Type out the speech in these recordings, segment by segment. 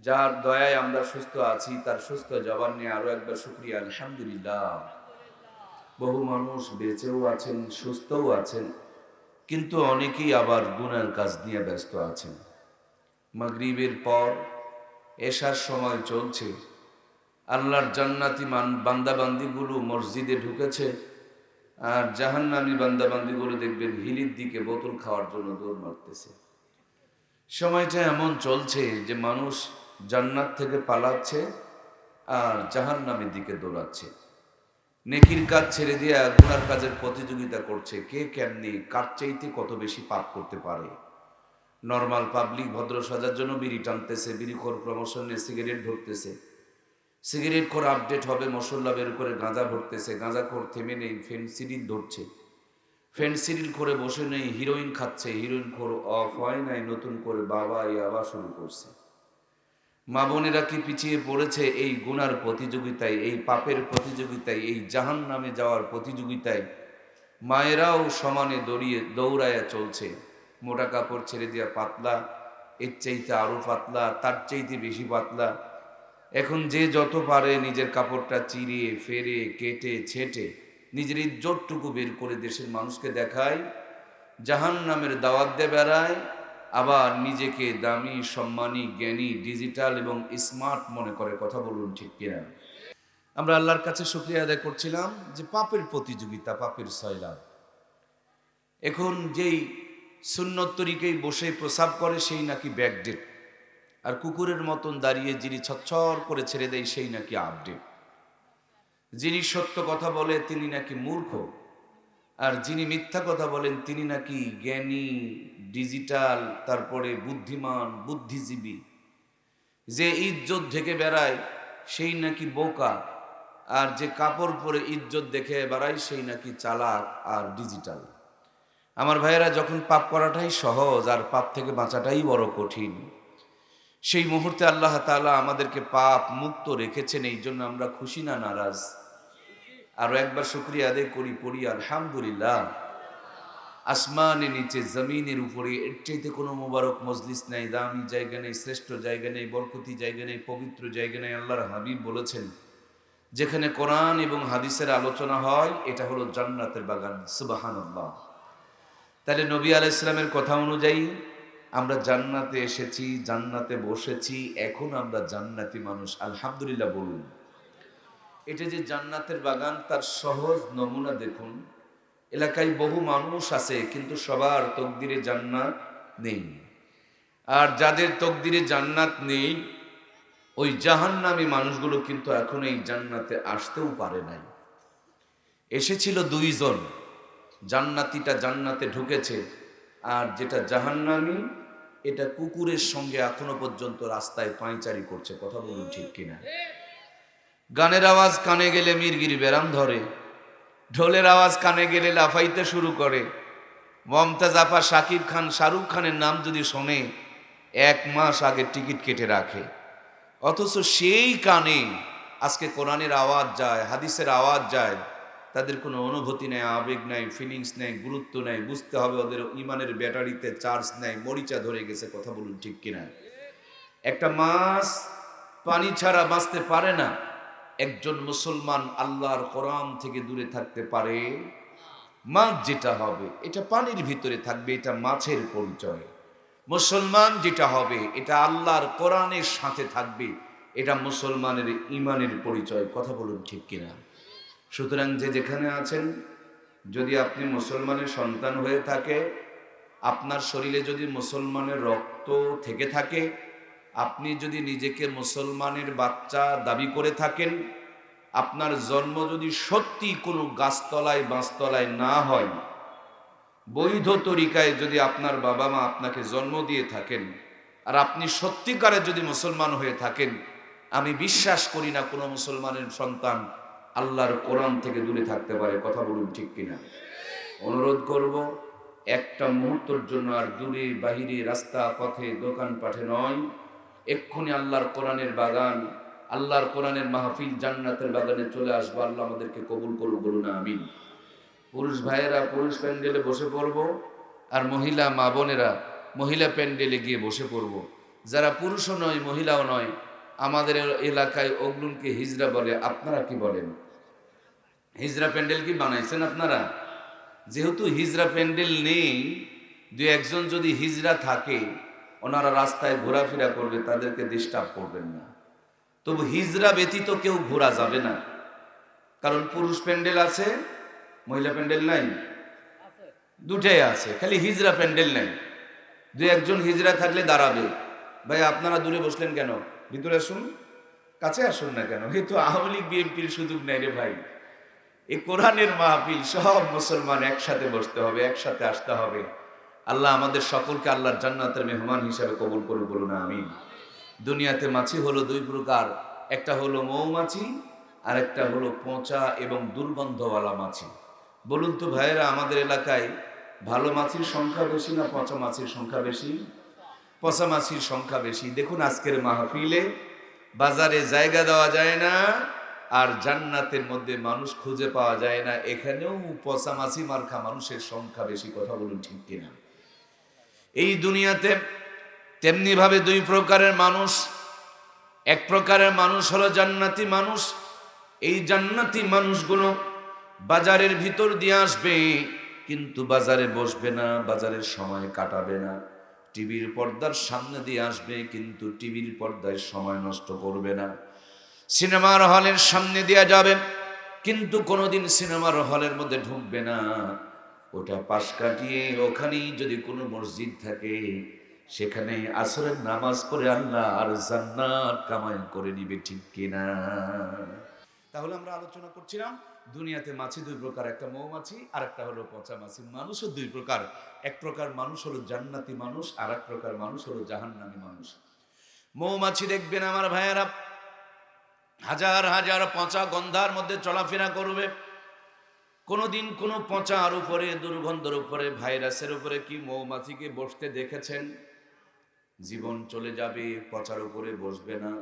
যার দয়ায় আমরা সুস্থ আছি, তার সুস্থ জবান নিয়ে আরো একবার শুকরিয়া আলহামদুলিল্লাহ। বহু মানুষ বেঁচেও আছেন, সুস্থও আছেন, কিন্তু অনেকেই আবার গুনার কাজ নিয়ে ব্যস্ত আছেন। মাগরিবের পর এশার সময় চলছে, আল্লাহর জান্নাতি বান্দাবান্দিগুলো মসজিদে ঢুকেছে, আর জাহান্নামী বান্দাবান্দিগুলো দেখবেন হিলির দিকে বোতল খাওয়ার জন্য দৌড় মারতেছে। সময়টা এমন চলছে যে মানুষ জান্নাত থেকে পালাচ্ছে আর জাহান্নামের দিকে দৌড়াচ্ছে। নেকির কাজ ছেড়ে দিয়ে গুনার কাজের প্রতিযোগিতা করছে, কে কেমনি কার চাইতে কত বেশি পাপ করতে পারে। নর্মাল পাবলিক ভদ্র সাজার জন্য বিড়ি টানতেছে, বিড়িখোর প্রমোশন নিয়ে সিগারেট ধরতেছে, সিগারেট খোর আপডেট হবে মশল্লা বের করে গাঁজা ভরতেছে, গাঁজাখোর থেমে নেই ফেন্সিডিল ধরছে, ফেন্সিডিল করে বসে নেই হিরোইন খাচ্ছে, হিরোইন খোর অফ হয় নাই, নতুন করে বাবা আবার শুরু করছে। মা বোনেরা কি পিছিয়ে পড়েছে এই গুনার প্রতিযোগিতায়, এই পাপের প্রতিযোগিতায়, এই জাহান নামে যাওয়ার প্রতিযোগিতায়? মায়েরাও সমানে দৌড়াইয়া চলছে। মোটা কাপড় ছেড়ে দিয়া পাতলা, এর চাইতে আরো পাতলা, তার চাইতে বেশি পাতলা। এখন যে যত পারে নিজের কাপড়টা চিরিয়ে ফেরে কেটে ছেটে নিজের ইজ্জতটুকু বের করে দেশের মানুষকে দেখায়, জাহান নামের দাওয়াত দিয়ে বেড়ায়, আবার নিজেকে দামি, সম্মানী, জ্ঞানী, ডিজিটাল এবং স্মার্ট মনে করে। কথা বলুন ঠিক কিনা? আমরা আল্লাহর কাছে শুকরিয়া আদায় করছিলাম যে পাপের প্রতিযোগিতা, পাপের সয়লাব। এখন যেই সুন্নত তরিকেই বসে প্রসাব করে সেই নাকি ব্যাকডেট, আর কুকুরের মতন দাঁড়িয়ে যিনি ছচ্ছর করে ছেড়ে দেয় সেই নাকি আপডেট। যিনি সত্য কথা বলে তিনি নাকি মূর্খ, আর যিনি মিথ্যা কথা বলেন তিনি নাকি জ্ঞানী, ডিজিটাল, তারপরে বুদ্ধিমান, বুদ্ধিজীবী। যে ইজ্জত ঢেকে বেড়ায় সেই নাকি বোকা, আর যে কাপড় পরে ইজ্জত দেখে বেড়ায় সেই নাকি চালাক আর ডিজিটাল। আমার ভাইয়েরা, যখন পাপ করাটাই সহজ আর পাপ থেকে বাঁচাটাই বড় কঠিন, সেই মুহূর্তে আল্লাহ তাআলা আমাদেরকে পাপ মুক্ত রেখেছেন। এই জন্য আমরা খুশি না নারাজ? আরো একবার শুকরিয়া আদায় করি, পড়ি আলহামদুলিল্লাহ। আসমানের নিচে, জমিনের উপরে এর চাইতে কোনো মোবারক মজলিস নাই, দামি জায়গা নেই, শ্রেষ্ঠ জায়গা নেই, বরকতি জায়গা নেই, পবিত্র জায়গা নেই। আল্লাহর হাবিব বলেছেন, যেখানে কোরআন এবং হাদিসের আলোচনা হয় এটা হলো জান্নাতের বাগান। সুবহানাল্লাহ। তাহলে নবী আলাইহিস সালামের কথা অনুযায়ী আমরা জান্নাতে এসেছি, জান্নাতে বসেছি, এখন আমরা জান্নাতি মানুষ। আলহামদুলিল্লাহ বলুন। এটা যে জান্নাতের বাগান তার সহজ নমুনা দেখুন। এলাকায় বহু মানুষ আছে কিন্তু সবার তকদিরে জান্নাত নেই। আর যাদের তকদিরে জান্নাত নেই, ওই জাহান্নামী মানুষগুলো কিন্তু এখন এই জান্নাতে আসতেও পারে নাই। এসেছিল দুইজন, জান্নাতিটা জান্নাতে ঢুকেছে, আর যেটা জাহান্নামী এটা কুকুরের সঙ্গে এখনো পর্যন্ত রাস্তায় পায়চারি করছে। কথা বলুন ঠিক কিনা? গানের আওয়াজ কানে গেলে মির্গির ব্যারাম ধরে, ঢোলের আওয়াজ কানে গেলে লাফাইতে শুরু করে। মমতাজ আপা, শাকিব খান, শাহরুখ খানের নাম যদি শোনে 1 মাস আগে টিকিট কেটে রাখে। অথচ সেই কানে আজকে কোরআনের আওয়াজ যায়, হাদিসের আওয়াজ যায়, তাদের কোনো অনুভূতি নেই, আবেগ নেই, ফিলিংস নেই, গুরুত্ব নেই। বুঝতে হবে ওদের ইমানের ব্যাটারিতে চার্জ নেই, মরিচা ধরে গেছে। কথা বলুন ঠিক কিনা? একটা মাছ পানি ছাড়া বাঁচতে পারে না। একজন মুসলমান আল্লাহর কোরআন থেকে দূরে থাকতে পারে? মাছ যেটা হবে এটা পানির ভিতরে থাকবে, এটা মাছের পরিচয়। মুসলমান যেটা হবে এটা আল্লাহর কোরআনের সাথে থাকবে, এটা মুসলমানের ইমানের পরিচয়। কথা বলুন ঠিক কিনা? সুতরাং যে যেখানে আছেন, যদি আপনি মুসলমানের সন্তান হয়ে থাকে, আপনার শরীরে যদি মুসলমানের রক্ত থেকে থাকে, আপনি যদি নিজেকে মুসলমানের বাচ্চা দাবি করে থাকেন, আপনার জন্ম যদি সত্যি কোনো গাছতলায় বাঁশতলায় না হয়, বৈধ তরিকায় যদি আপনার বাবা মা আপনাকে জন্ম দিয়ে থাকেন, আর আপনি সত্যিকারে যদি মুসলমান হয়ে থাকেন, আমি বিশ্বাস করি না কোনো মুসলমানের সন্তান আল্লাহর কোরআন থেকে দূরে থাকতে পারে। কথা বলুন ঠিক কিনা? অনুরোধ করব, একটা মুহূর্তের জন্য আর দূরে বাহিরে রাস্তা পথে দোকান পাঠে নয়, এক্ষুনি আল্লাহর কোরআনের বাগান, আল্লাহর কোরআনের মাহফিল, জান্নাতের বাগানে চলে আসবো। আল্লাহ আমাদেরকে কবুল করুন, বলুন আমিন। পুরুষ ভাইয়েরা পুরুষ প্যান্ডেলে বসে পড়ব, আর মহিলা মা বোনেরা মহিলা প্যান্ডেলে গিয়ে বসে পড়ব। যারা পুরুষও নয় মহিলাও নয়, আমাদের এলাকায় ওগুলোকে হিজড়া বলে। আপনারা কি বলেন? হিজড়া প্যান্ডেল কি বানাইছেন আপনারা? যেহেতু হিজড়া প্যান্ডেল নেই, দু একজন যদি হিজড়া থাকে, ওনারা রাস্তায় ঘোরাফেরা করবে, তাদেরকে ডিস্টার্ব করবেন না। তবু হিজড়া ব্যতীত কেউ ঘোরা যাবে না, কারণ পুরুষ প্যান্ডেল আছে, মহিলা প্যান্ডেল নাই, দুটাই আছে, খালি হিজড়া প্যান্ডেল নাই। দু একজন হিজড়া থাকলে দাঁড়াবে। ভাই আপনারা দূরে বসলেন কেন? ভিতরে আসুন, কাছে আসুন না কেন? এই তো আওয়ামী লীগ বিএনপির সুযোগ নেই রে ভাই। এই কোরআনের মাহফিল, সব মুসলমান একসাথে বসতে হবে, একসাথে আসতে হবে। আল্লাহ আমাদের সকলকে আল্লাহর জান্নাতের মেহমান হিসাবে কবুল করে, বলুন আমিন। দুনিয়াতে মাছি হলো দুই প্রকার, একটা হলো মৌমাছি আর একটা হলো পচা এবং দুর্গন্ধওয়ালা মাছি। বলুন তো ভাইয়েরা, আমাদের এলাকায় ভালো মাছির সংখ্যা বেশি না পচা মাছির সংখ্যা বেশি? পচা মাছির সংখ্যা বেশি। দেখুন আজকের মাহফিলে বাজারে জায়গা দেওয়া যায় না, আর জান্নাতের মধ্যে মানুষ খুঁজে পাওয়া যায় না, এখানেও পচা মাছি মার্কা মানুষের সংখ্যা বেশি। কথা বলুন ঠিক কিনা? এই দুনিয়াতে তেমনি ভাবে দুই প্রকারের মানুষ। এক প্রকারের মানুষ হলো জান্নাতি মানুষ। এই জান্নাতি মানুষগুলো বাজারের ভিতর দিয়ে আসবে, কিন্তু বাজারে বসবে না, বাজারের সময় কাটাবে না। টিভির পর্দার সামনে দিয়ে আসবে, কিন্তু টিভির পর্দায় সময় নষ্ট করবে না। সিনেমার হলের সামনে দিয়ে যাবে, কিন্তু কোনোদিন সিনেমার হলের মধ্যে ঢুকবে না। ওটা পাশ কাটিয়ে ওখানেই যদি কোনো মসজিদ থাকে, সেখানে আসরের নামাজ পড়ে আল্লাহ আর জান্নাত কামাই করে নিবে, ঠিক কিনা? তাহলে আমরা আলোচনা করছিলাম দুনিয়াতে মাছি দুই প্রকার, একটা মৌমাছি আর একটা হলো পচা মাছি। মানুষও দুই প্রকার, এক প্রকার মানুষ হলো জান্নাতি মানুষ, আর এক প্রকার মানুষ হলো জাহান্নামী মানুষ। মৌমাছি দেখবেন আমার ভাইয়েরা, হাজার হাজার পচা গন্ধার মধ্যে চলাফেরা করবে। কোনোদিন কোনো পচার উপরে, দুর্গন্ধের উপরে, ভাইরাসের উপরে কি মৌমাছিকে বসতে দেখেছেন? জীবন চলে যাবে, পচার উপরে বসবে না।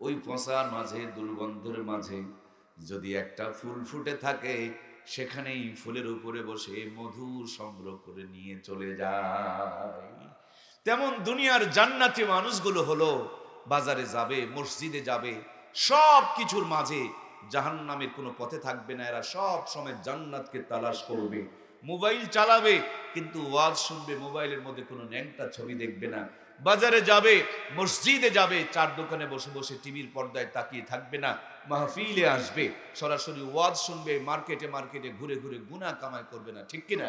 ওই পচার মাঝে, দুর্গন্ধের মাঝে যদি একটা ফুল ফুটে থাকে, সেখানেই ফুলের উপরে বসে মধু সংগ্রহ করে নিয়ে চলে যায়। তেমন দুনিয়ার জান্নাতি মানুষগুলো হলো, বাজারে যাবে, মসজিদে যাবে, সব কিছুর মাঝে জাহান্নামের কোনো পথে থাকবে না। এরা সব সময় জান্নাতকে তালাশ করবে। মোবাইল চালাবে, কিন্তু ওয়াজ শুনবে, মোবাইলের মধ্যে কোনো ন্যাংটা ছবি দেখবে না। বাজারে যাবে, মসজিদে যাবে, চার দোকানে বসে বসে টিভির পর্দায় তাকিয়ে থাকবে না। মাহফিলে আসবে, সরাসরি ওয়াজ শুনবে, মার্কেটে মার্কেটে ঘুরে ঘুরে গুনাহ কামাই করবে না, ঠিক কিনা?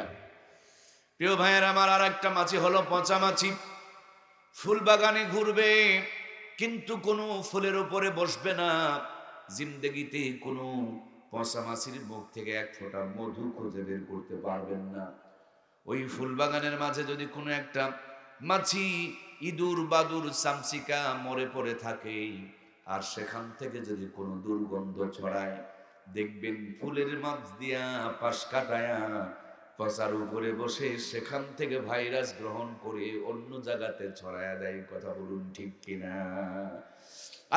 প্রিয় ভাইয়ের আমার, আর একটা মাছি হলো পচা মাছি। ফুল বাগানে ঘুরবে, কিন্তু কোনো ফুলের উপরে বসবে না। জিন্দেগিতে কোনো পচা মাছির মুখ থেকে এক ফোঁটা মধু খুঁজে বের করতে পারবেন না। ওই ফুল বাগানের মাঝে যদি কোনো একটা মাছি, ইঁদুর বাদুর চামচিকা মরে পড়ে থাকে, আর সেখান থেকে যদি কোনো দুর্গন্ধ ছড়ায়, দেখবেন ফুলের মাছ দিয়া পাশ কাটায়া পচার উপরে বসে সেখান থেকে ভাইরাস গ্রহণ করে অন্য জায়গাতে ছড়ায়া দেয়। কথা বলুন ঠিক কিনা?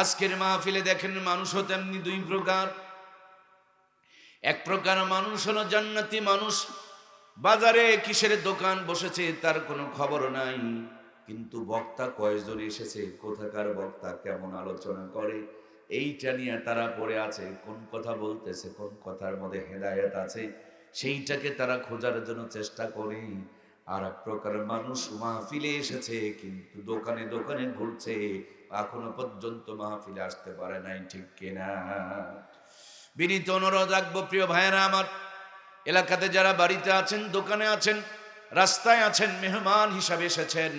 আজকের মাহফিলে দেখেন মানুষও তেমনি দুই প্রকার। এক প্রকার মানুষ হলো জান্নাতি মানুষ। বাজারে কিসের দোকান বসেছে তার কোনো খবর নাই, কিন্তু বক্তা কয়জন এসেছে, কোথাকার বক্তা, কেমন আলোচনা করে, এইটা নিয়ে তারা পড়ে আছে। কোন কথা বলতেছে, কোন কথার মধ্যে হেদায়েত আছে, সেইটাকে তারা খোঁজার জন্য চেষ্টা করে। আর এক প্রকার মানুষ মাহফিলে এসেছে, কিন্তু দোকানে দোকানে ঘুরছে, এখনো পর্যন্ত মাহফিলে আসতে পারে নাই, ঠিক কিনা? বিনীত অনুরোধ রাখবো প্রিয় ভাইয়েরা আমার, এলাকাতে যারা বাড়িতে আছেন, দোকানে আছেন, রাস্তায় আছেন, মেহমান হিসাবে এসেছেন,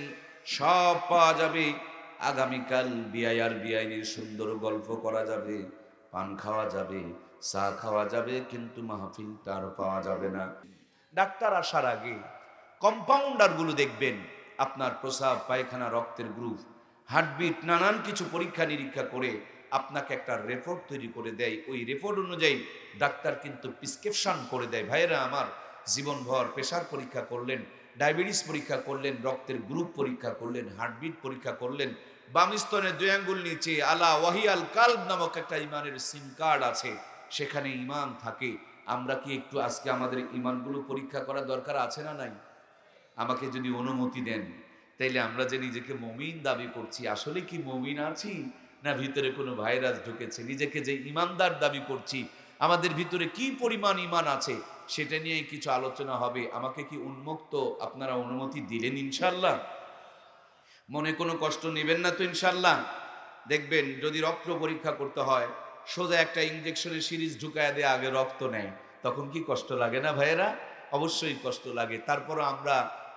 সব পাওয়া যাবে। আগামীকাল বিআই আর বিআইনির সুন্দর গল্প করা যাবে, পান খাওয়া যাবে, চা খাওয়া যাবে, কিন্তু মাহফিলটা আর পাওয়া যাবে না। ডাক্তার আসার আগে কম্পাউন্ডার গুলো দেখবেন আপনার প্রস্রাব, পায়খানা, রক্তের গ্রুপ, হার্টবিট, নানান কিছু পরীক্ষা নিরীক্ষা করে আপনাকে একটা রিপোর্ট তৈরি করে দেয়। ওই রিপোর্ট অনুযায়ী ডাক্তার কিন্তু প্রেসক্রিপশন করে দেয়। ভাইয়েরা আমার, জীবনভর প্রেশার পরীক্ষা করলেন, ডায়াবেটিস পরীক্ষা করলেন, রক্তের গ্রুপ পরীক্ষা করলেন, হার্টবিট পরীক্ষা করলেন, বাম স্তনে 2 আঙ্গুল নিচে আলা ওয়াহিয়াল কালব নামক একটা ইমানের সিম কার্ড আছে, সেখানে ইমান থাকে। আমরা কি একটু আজকে আমাদের ইমানগুলো পরীক্ষা করা দরকার আছে না নাই? আমাকে যদি অনুমতি দেন, তাইলে আমরা যে নিজেকে মুমিন দাবি করছি, আসলে কি মুমিন আছি, না ভিতরে কোনো ভাইরাস ঢুকেছে? নিজেকে যে ইমানদার দাবি করছি, আমাদের ভিতরে কি পরিমাণ ইমান আছে, সেটা নিয়ে কিছু আলোচনা হবে। আমাকে কি উন্মুক্ত আপনারা অনুমতি দিলেন ইনশাল্লাহ? মনে কোনো কষ্ট নেবেন না তো ইনশাল্লাহ? দেখবেন যদি রক্ত পরীক্ষা করতে হয়, সোজা একটা ইঞ্জেকশনের সিরিজ ঢুকায় দেয়, আগে রক্ত নেয়, তখন কি কষ্ট লাগে না ভাইয়েরা? অবশ্যই কষ্ট লাগে। তারপরও আমরা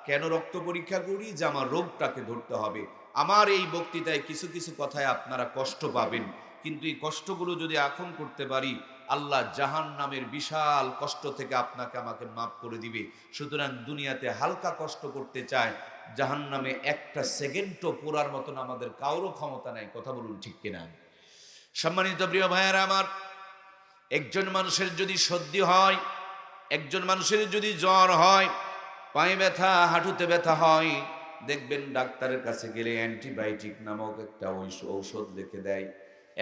কেন রক্ত পরীক্ষা করি? যে আমার রোগটাকে ধরতে হবে। আমার এই বক্তৃতায় কিছু কিছু কথায় আপনারা কষ্ট পাবেন, কিন্তু এই কষ্টগুলো যদি এখন করতে পারি, আল্লাহ জাহান্নামের বিশাল কষ্ট থেকে আপনাকে আমাকে মাফ করে দিবে। সুতরাং দুনিয়াতে হালকা কষ্ট করতে চায়, জাহান্নামে একটা সেকেন্ডও পোড়ার মতন আমাদের কারো ক্ষমতা নাই। কথা বলুন ঠিক কিনা? সম্মানিত প্রিয় ভাইয়েরা আমার, একজন মানুষের যদি সর্দি হয়, একজন মানুষের যদি জ্বর হয়, পায়ে ব্যথা, হাঁটুতে ব্যথা হয়, দেখবেন ডাক্তারের কাছে গেলে অ্যান্টিবায়োটিক নামক একটা ঔষধ লিখে দেয়।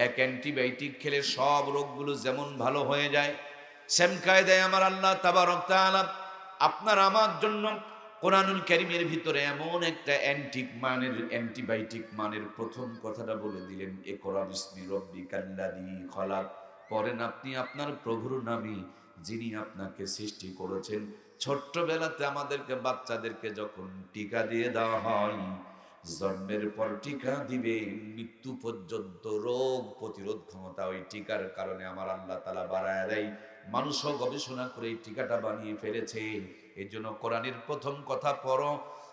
এক অ্যান্টিবায়োটিক খেলে সব রোগগুলো যেমন ভালো হয়ে যায়, সেম কায়দায় আমার আল্লাহ তাবারক তাআলা আপনার আমার জন্য কোরআনুল কারীমের ভিতরে এমন একটা অ্যান্টিবায়োটিক মানের প্রথম কথাটা বলে দিলেন, ইকরা বিসমি রাব্বিকাল্লাযী খলাক। পড়েন আপনি আপনার প্রভুর নামে, যিনি আপনাকে সৃষ্টি করেছেন। ছোট্টবেলাতে আমাদেরকে, বাচ্চাদেরকে যখন টিকা দিয়ে দেওয়া হয়, জন্মের পর টিকা দিবে, মৃত্যু পর্যন্ত রোগ প্রতিরোধ ক্ষমতা ওই টিকার কারণে আমার আল্লাহ তাআলা বাড়ায় দেয়। মানুষও গবেষণা করে এই টিকাটা বানিয়ে ফেলেছে। এই জন্য কোরআনের প্রথম কথা পড়ো,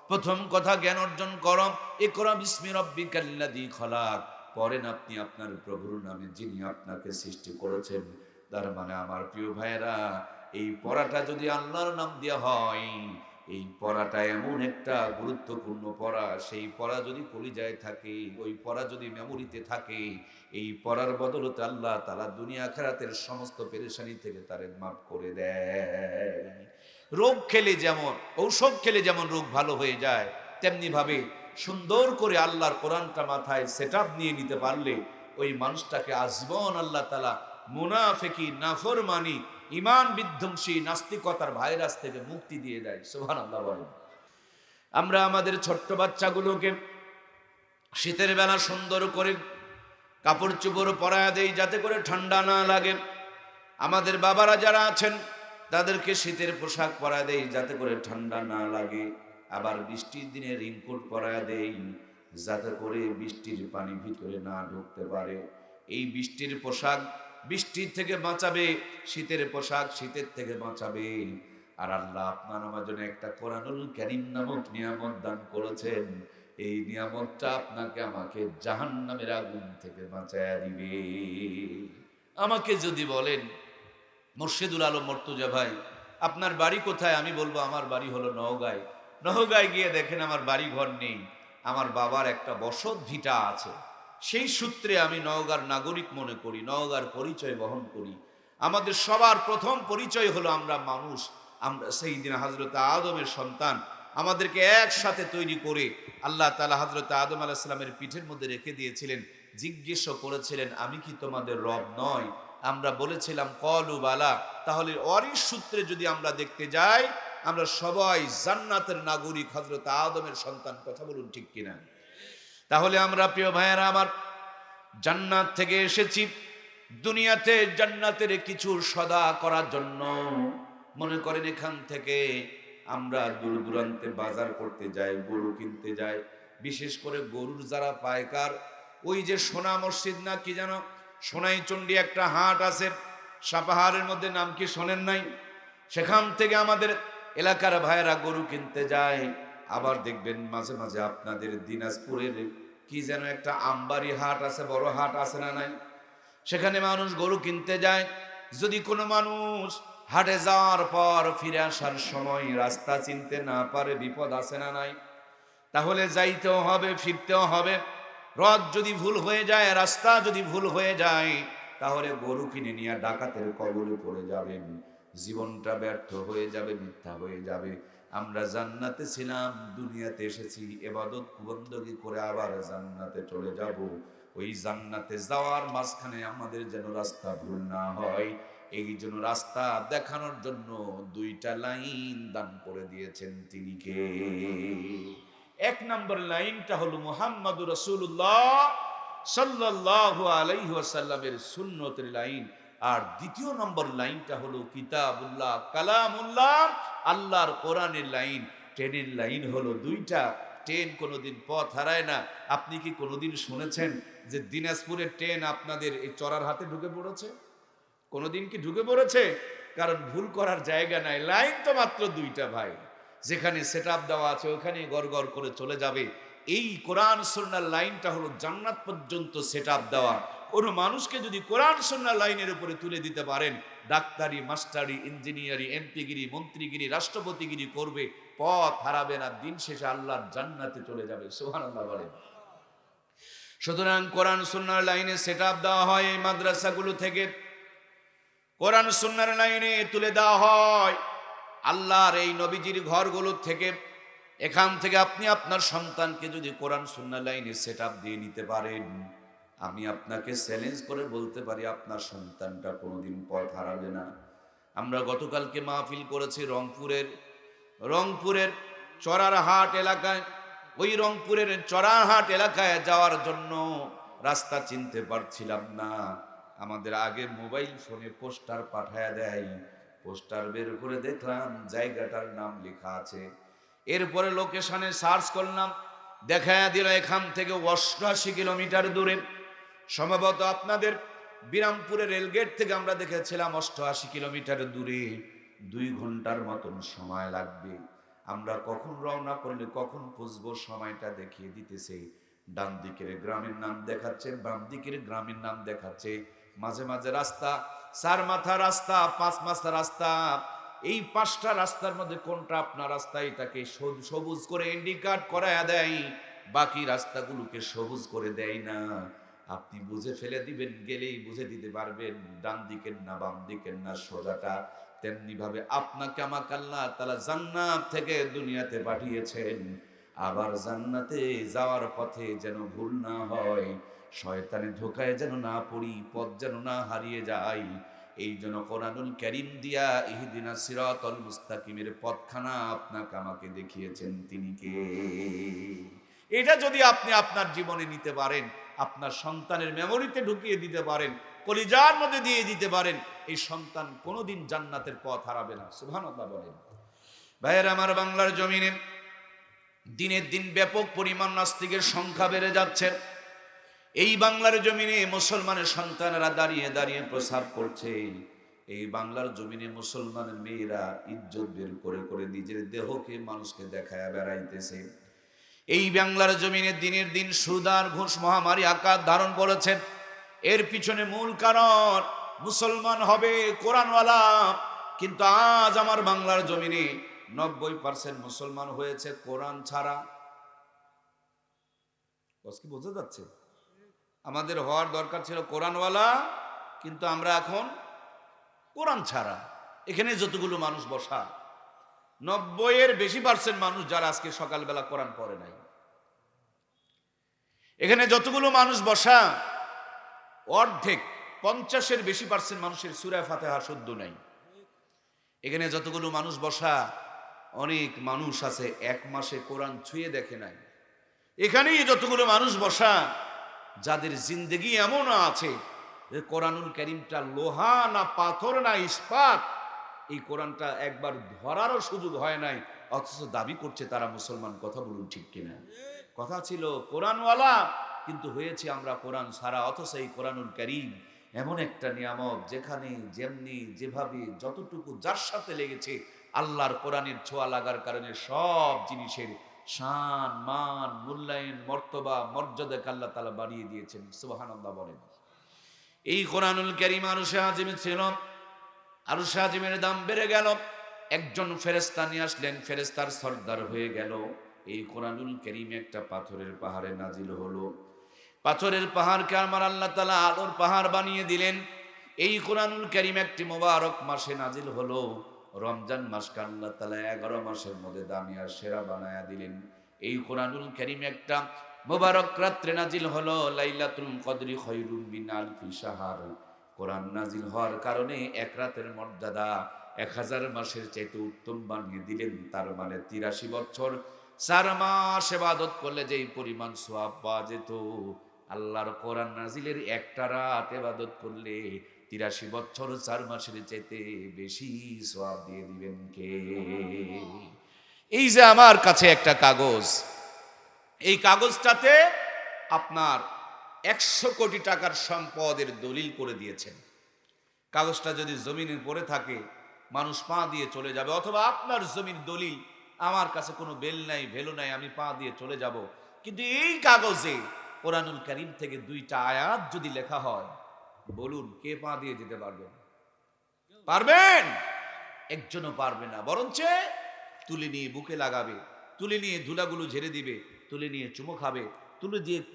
প্রথম কথা জ্ঞান অর্জন করো, ইকরা বিসমি রাব্বিকাল্লাযী খলাক। পড়েন আপনি আপনার প্রভুর নামে, যিনি আপনাকে সৃষ্টি করেছেন। তার মানে আমার প্রিয় ভাইয়েরা, এই পড়াটা যদি আল্লাহর নাম দেওয়া হয়, এই পড়াটা এমন একটা গুরুত্বপূর্ণ পড়া, সেই পড়া যদি কলিজায় থাকে, ওই পড়া যদি মেমোরিতে থাকে, এই পড়ার বদলতে আল্লাহ তাআলা দুনিয়া আখিরাতের সমস্ত পেরেশানি থেকে তারে মাফ করে দেয়। রোগ খেলে যেমন, ঔষধ খেলে যেমন রোগ ভালো হয়ে যায়, তেমনি ভাবে সুন্দর করে আল্লাহর কোরআনটা মাথায় সেটআপ নিয়ে নিতে পারলে ওই মানুষটাকে আজীবন আল্লাহ তাআলা মুনাফিকি, নাফরমানি, ঈমান বিধ্বংসী নাস্তিকতার ভাইরাস থেকে মুক্তি দিয়ে দেয়। সুবহানাল্লাহ বলেন। আমরা আমাদের ছোট্ট বাচ্চাগুলোকে শীতের বেলা সুন্দর করে কাপড় চোপড় পরায় দেই, যাতে করে ঠান্ডা না লাগে। আমাদের বাবারা যারা আছেন, তাদেরকে শীতের পোশাক পরায় দেই, যাতে করে ঠান্ডা না লাগে। আবার বৃষ্টির দিনে রেইনকোট পরায় দেই, যাতে করে বৃষ্টির পানি ভিতরে না ঢুকতে পারে। এই বৃষ্টির পোশাক বৃষ্টির থেকে বাঁচাবে, শীতের পোশাক শীতের থেকে বাঁচাবে। আর আল্লাহ আপনার আমার জন্য একটা কোরআনুল কারীম নামক নিয়ামত দান করেছেন। এই নিয়ামতটা আপনাকে আমাকে জাহান্নামের আগুন থেকে বাঁচায়া দিবে। আমাকে যদি বলেন, মুর্শিদুল আলম মর্তুজা ভাই, আপনার বাড়ি কোথায়? আমি বলবো আমার বাড়ি হলো নওগাঁয়। নওগাঁয় গিয়ে দেখেন আমার বাড়ি ঘর নেই, আমার বাবার একটা বসত ভিটা আছে। সেই সূত্রে আমি নওগাঁর নাগরিক মনে করি, নওগাঁর পরিচয় বহন করি। আমাদের সবার প্রথম পরিচয় হলো আমরা মানুষ, আমরা সাইয়্যিদিনা হযরত আদমের সন্তান। আমাদেরকে একসাথে তৈরি করে আল্লাহ তাআলা হযরত আদম আলাইহিস সালামের পিঠের মধ্যে রেখে দিয়েছিলেন। জিজ্ঞেস করেছিলেন, আমি কি তোমাদের রব নয়? আমরা বলেছিলাম কলু বালা। তাহলে ওয়ারিস সূত্রে যদি আমরা দেখতে যাই, আমরা সবাই জান্নাতের নাগরিক, হযরত আদমের সন্তান। কথা বলুন ঠিক কিনা? তাহলে আমরা প্রিয় ভাইয়েরা আমার, জান্নাত থেকে এসেছি দুনিয়াতে জান্নাতের কিছু সদা করার জন্য। মনে করেন এখান থেকে আমরা দূর দূরান্তে বাজার করতে যাই, গরু কিনতে যাই, বিশেষ করে গরুর যারা পাইকার, ওই যে সোনা মসজিদ না কি যেন, সোনাই চণ্ডী একটা হাট আছে সাপাহারের মধ্যে, নাম কি শোনেন নাই? সেখান থেকে আমাদের এলাকার ভাইয়েরা গরু কিনতে যায়। আবার দেখবেন মাঝে মাঝে আপনাদের দিনাজপুরের কি যেন একটা আমবাড়ি হাট আছে, বড় হাট আছে না নাই? সেখানে মানুষ গরু কিনতে যায়। যদি কোনো মানুষ হাটে যাওয়ার পর ফিরে আসার সময় রাস্তা চিনতে না পারে, বিপদ আছে না নাই? তাহলে যাইতেও হবে, ফিরতেও হবে। রথ যদি ভুল হয়ে যায়, রাস্তা যদি ভুল হয়ে যায়, তাহলে গরু কিনে নিয়ে ডাকাতের কবলে পড়ে যাবেন, জীবনটা ব্যর্থ হয়ে যাবে, মিথ্যা হয়ে যাবে। আমরা জান্নাতে ছিলাম, দুনিয়াতে এসেছি ইবাদত বندگی করে আবার জান্নাতে চলে যাব। ওই জান্নাতে যাওয়ার মাঝখানে আমাদের যেন রাস্তা ভুল না হয়, এই জন্য রাস্তা দেখানোর জন্য দুইটা লাইন দান করে দিয়েছেন। তিনি কে? এক নম্বর লাইনটা হলো মুহাম্মাদুর রাসূলুল্লাহ সাল্লাল্লাহু আলাইহি ওয়াসাল্লামের সুন্নতের লাইন, আর দ্বিতীয় নম্বর লাইনটা হলো কিতাবুল্লাহ কালামুল্লাহ, আল্লাহর কোরআনের লাইন। ট্রেনের লাইন হলো দুইটা, ট্রেন কোনোদিন পথ হারায় না। আপনি কি কোনোদিন শুনেছেন যে দিনাজপুরের ট্রেন আপনাদের এই চড়ার হাতে ঢুকে পড়েছে? কোনোদিন কি ঢুকে পড়েছে? কারণ ভুল করার জায়গা নাই, লাইন তো মাত্র দুইটা ভাই, যেখানে সেটআপ দেওয়া আছে ওখানে গড়গড় করে চলে যাবে। এই কোরআন সুন্নাহর লাইনটা হলো জান্নাত পর্যন্ত সেটআপ দেওয়া। কোনো মানুষকে যদি কোরআন সুন্নাহর লাইনের উপরে তুলে দিতে পারেন, ডাক্তারি, মাস্টারি, ইঞ্জিনিয়ারি, এমপিগিরি, মন্ত্রীগিরি, রাষ্ট্রপতিগিরি করবে, পথ হারাবে না, দিন শেষে আল্লাহর জান্নাতে চলে যাবে। সুবহানাল্লাহ বলেন। সুতরাং কোরআন সুন্নাহর লাইনে সেটআপ দেওয়া হয় এই মাদ্রাসাগুলো থেকে, কোরআন সুন্নাহর লাইনে তুলে দেওয়া হয় আল্লাহর এই নবীজির ঘরগুলো থেকে। এখান থেকে আপনি আপনার সন্তানকে যদি কোরআন সুন্নাহ লাইনে সেটআপ দিয়ে নিতে পারেন, আমি আপনাকে চ্যালেঞ্জ করে বলতে পারি আপনার সন্তানটা কোনোদিন পথ হারাবে না। আমরা গতকালকে মাহফিল করেছি রংপুরের চড়ারহাট এলাকায়। ওই রংপুরের চড়ারহাট এলাকায় যাওয়ার জন্য রাস্তা চিনতে পারছিলাম না। আমাদের আগে মোবাইল ফোনে পোস্টার পাঠায়া দেয়, পোস্টার বের করে দেখলাম জায়গাটার নাম লেখা আছে। এরপরে লোকেশনে সার্চ করলাম, দেখা দিল এখান থেকে 88 কিলোমিটার দূরে। সম্ভবত আপনাদের বিরামপুরের রেলগেট থেকে আমরা দেখেছিলাম 88 কিলোমিটার দূরে, 2 ঘন্টার মতন সময় লাগবে। আমরা কখন রওনা করলে কখন পৌঁছবো সময়টা দেখিয়ে দিতেছে। ডান দিকের গ্রামের নাম দেখাচ্ছে, বাম দিকের গ্রামের নাম দেখাচ্ছে, মাঝে মাঝে রাস্তা, 4 মাথা রাস্তা, 5 মাথা রাস্তা। এই 5টা রাস্তার মধ্যে কোনটা আপনার রাস্তা এটাকে সবুজ করে ইন্ডিকেট করায়া দেয়, বাকি রাস্তাগুলোকে সবুজ করে দেয় না। আপনি বুঝে ফেলে দিবেন, গেলেই বুঝে দিতে পারবেন ডান দিকের না বাম দিকের না সোজাটা। তেমনি ভাবে আপনাকে আমাকে আল্লাহ তাআলা জান্নাত থেকে দুনিয়াতে পাঠিয়েছেন, আবার জান্নাতে যাওয়ার পথে যেন ভুল না হয়, শয়তানের ধোঁকায় যেন না পড়ি, পথ যেন না হারিয়ে যাই। এই জন্য কোরআনুল কারীম দিয়া ইহদিনাস সিরাতাল মুস্তাকিমের পথখানা আপনাকে আমাকে দেখিয়েছেন তিনি কে। এটা যদি আপনি আপনার জীবনে নিতে পারেন, আপনার সন্তানের মেমোরিতে ঢুকিয়ে দিতে পারেন, কলিজার মধ্যে দিয়ে দিতে পারেন, এই সন্তান কোনোদিন জান্নাতের পথ হারাবে না। সুবহানাল্লাহ বলেন। ভাইয়ের আমার, বাংলার জমিনে দিনের দিন ব্যাপক পরিমাণ নাস্তিকের সংখ্যা বেড়ে যাচ্ছে। এই বাংলার জমিনে মুসলমানের সন্তানেরা দাঁড়িয়ে দাঁড়িয়ে প্রস্রাব করছে। এই বাংলার জমিনে মুসলমানের মেয়েরা ইজ্জত বের করে করে নিজের দেহকে মানুষকে দেখায় বেড়াইতেছে। এই বাংলার জমিনে দিনের দিন সুদ আর ঘুষ মহামারী আকার ধারণ করেছে। এর পিছনে মূল কারণ মুসলমান হবে কোরআনওয়ালা, কিন্তু আজ আমার বাংলার জমিনে 90% মুসলমান হয়েছে কোরআন ছাড়া। কি বোঝা যাচ্ছে? আমাদের হওয়ার দরকার ছিল কোরআনওয়ালা, কিন্তু আমরা এখন কোরআন ছাড়া। এখানে যতগুলো মানুষ বসা, 90-এর বেশি % মানুষ যারা আজকে সকালবেলা কোরআন পড়ে নাই। এখানে যতগুলো মানুষ বসা, অর্ধেক 50-এর বেশি % মানুষের সূরা ফাতিহা শুদ্ধ নাই। এখানে যতগুলো মানুষ বসা, অনেক মানুষ আছে 1 মাসে কোরআন ছুঁয়ে দেখে নাই। এখানেই যতগুলো মানুষ বসা, যাদের জিন্দেগি এমন আছে যে কোরআনুল কারীমটা লোহা না পাথর না ইস্পাত, এই কোরআনটা একবার ধরারও সুযোগ হয় নাই, অথচ দাবি করছে তারা মুসলমান। কথা বলুন ঠিক কিনা? কথা ছিল কোরআনওয়ালা, কিন্তু হয়েছে আমরা কোরআন ছাড়া। অথচ এই কোরআনুল কারীম এমন একটা নিয়ামত, যেখানে যেমনি যেভাবে যতটুকু যার সাথে লেগেছে, আল্লাহর কোরআনের ছোঁয়া লাগার কারণে সব জিনিসের শান, মান, মূল্যায়ন, মর্তবা, মর্যাদাকে আল্লাহ তাআলা বাড়িয়ে দিয়েছেন। সুবহানাল্লাহ বলেন। এই কোরআনুল কারীম আরশে আজিমে ছিল, আরশে আজিমের দাম বেড়ে গেল। একজন ফেরেশতা নিয়ে আসলেন, ফেরেশতার সর্দার হয়ে গেল। এই কোরআনুল কারীম একটা পাথরের পাহাড়ে নাজিল হলো। পাথরের পাহাড়কে আমার আল্লাহ তাআলা আলোর পাহাড় বানিয়ে দিলেন। এই কোরআনুল কারীম একটি মোবারক মাসে নাজিল হলো। রমজান মাসকে আল্লাহ তাআলা 11 মাসের মধ্যে দামি আর সেরা বানায়া দিলেন। এই কোরআনুল কারীম একটা মোবারক রাত্রে নাজিল হলো। লাইলাতুল কদরি খায়রুম মিন আলফি শাহর। কোরআন নাজিল হওয়ার কারণে এক রাতের মর্যাদা 1000 মাসের চাইতে উত্তম বানিয়ে দিলেন। তার মানে 83 বছর 4 মাস ইবাদত করলে যেই পরিমাণ সওয়াব পাওয়া যেত, আল্লাহর কোরআন নাজিলের একটা রাত ইবাদত করলে 83 বছর 4 মাসের চাইতে বেশি সওয়াব দিয়ে দিবেন কে? এই যে আমার কাছে একটা কাগজ, এই কাগজটাতে আপনার 100 কোটি টাকার সম্পদের দলিল করে দিয়েছেন। কাগজটা যদি জমিনের পড়ে থাকে, মানুষ পা দিয়ে চলে যাবে, অথবা আপনার জমির দলিল, আমার কাছে কোনো বেল নাই ভেলো নাই, আমি পা দিয়ে চলে যাব। কিন্তু এই কাগজে কোরআনুল কারীম থেকে 2টা আয়াত যদি লেখা হয়, বলুন কে পা দিয়ে যেতে পারবেন? পারবেন? একজনও পারবে না। বরঞ্চ তুলে নিয়ে বুকে লাগাবে, তুলে নিয়ে ধুলাগুলো ঝেড়ে দিবে, তুলে নিয়ে চুমো খাবে,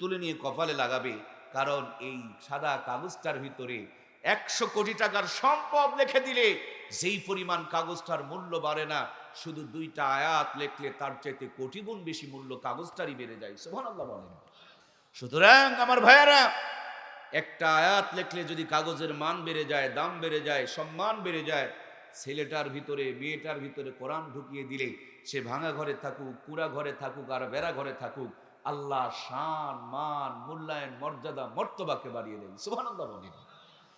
তুলে নিয়ে কপালে লাগাবে। কারণ এই সাদা কাগজটার ভিতরে 100 কোটি টাকার সম্পদ লিখে দিলে যেই পরিমাণ কাগজটার মূল্য বাড়ে না, শুধু 2টা আয়াত লিখলে তার চাইতে কোটি গুণ বেশি মূল্য কাগজটারই বেড়ে যায়। সুবহানাল্লাহ বলেন। সুতরাং আমার ভাইয়ারা, একটা আয়াত লিখলে যদি কাগজের মান বেড়ে যায়, দাম বেড়ে যায়, সম্মান বেড়ে যায়, ছেলেটার ভিতরে মেয়েটার ভিতরে কোরআন ঢুকিয়ে দিলে সে ভাঙা ঘরে থাকুক, কুড়া ঘরে থাকুক, আর বেড়া ঘরে থাকুক, আল্লাহ শান মান মূল্যায়ন মর্যাদা মর্তবাকে বাড়িয়ে দেয়। সুবহানাল্লাহ বলেন।